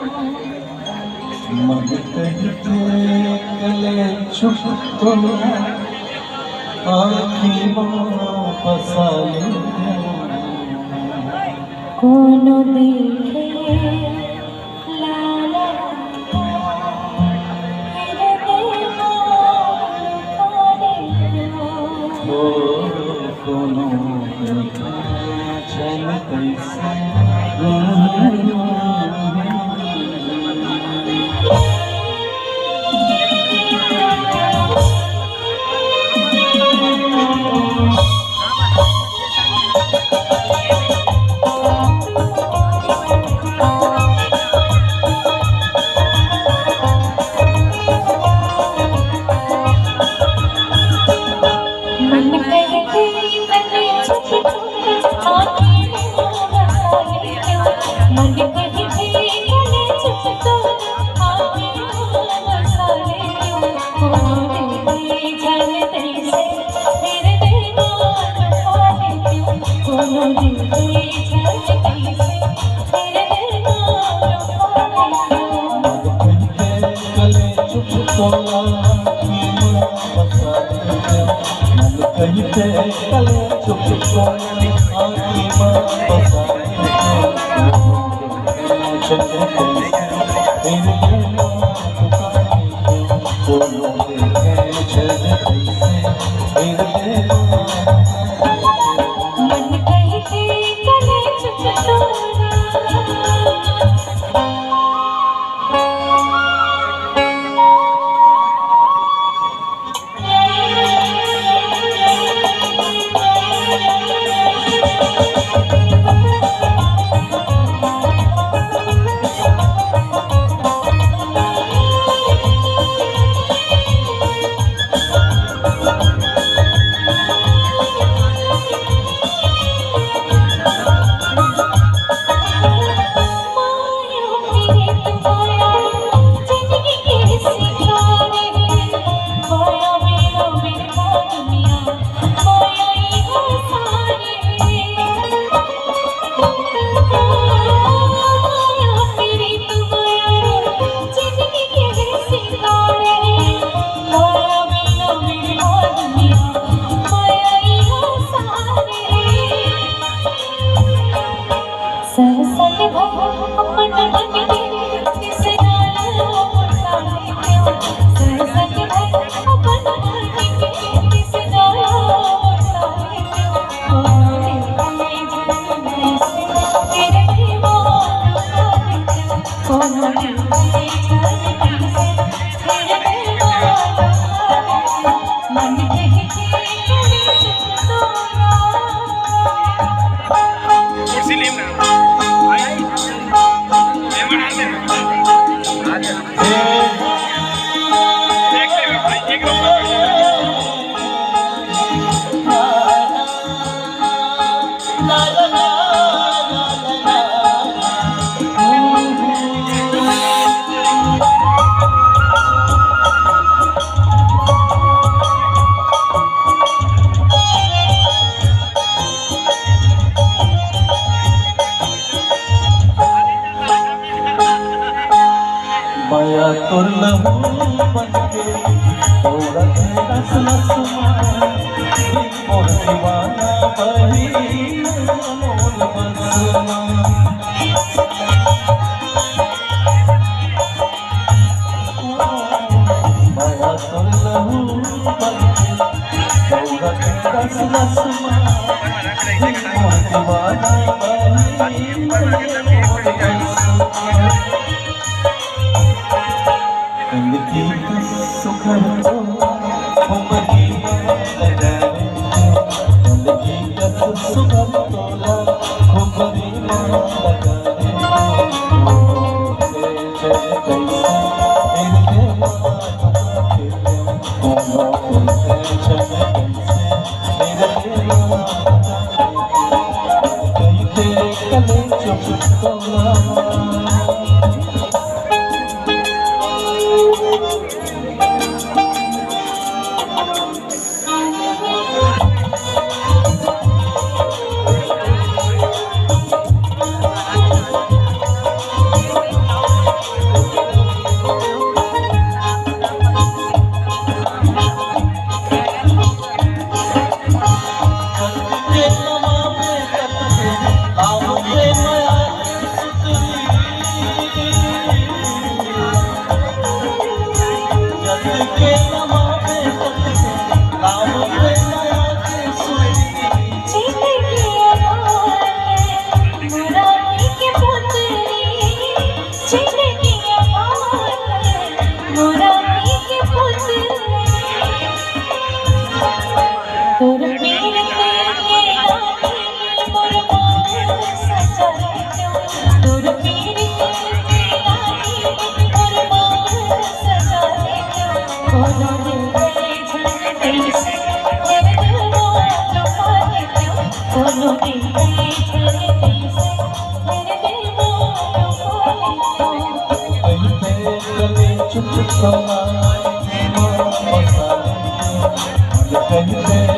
मन कहते कले चुप तो आँखी वापस आए कोनो देखे लाला हो कोनो देखे चल कैसे माया तोर लहू बनके तोरा तेरा सलसमा मोर दीवाना बही मोर बसमा माया तोर लहू बनके तोरा तेरा सलसमा मोर दीवाना बही मोर बसमा सुखर तो उमरी लगाए सुखर तोला उमरी जिंदगी अमानत मुरारी के पुतले तोर पीर के लाठी मोर मान सजाए क्यों तोर पीर के लाठी मोर मान सजाए क्यों कोनो दिल में झलकते से मेरे दिल मारो पाए क्यों कोनो दिल में झलकते से मेरे दिल मारो पाए क्यों कहीं पे गले चुप समाए कहीं पे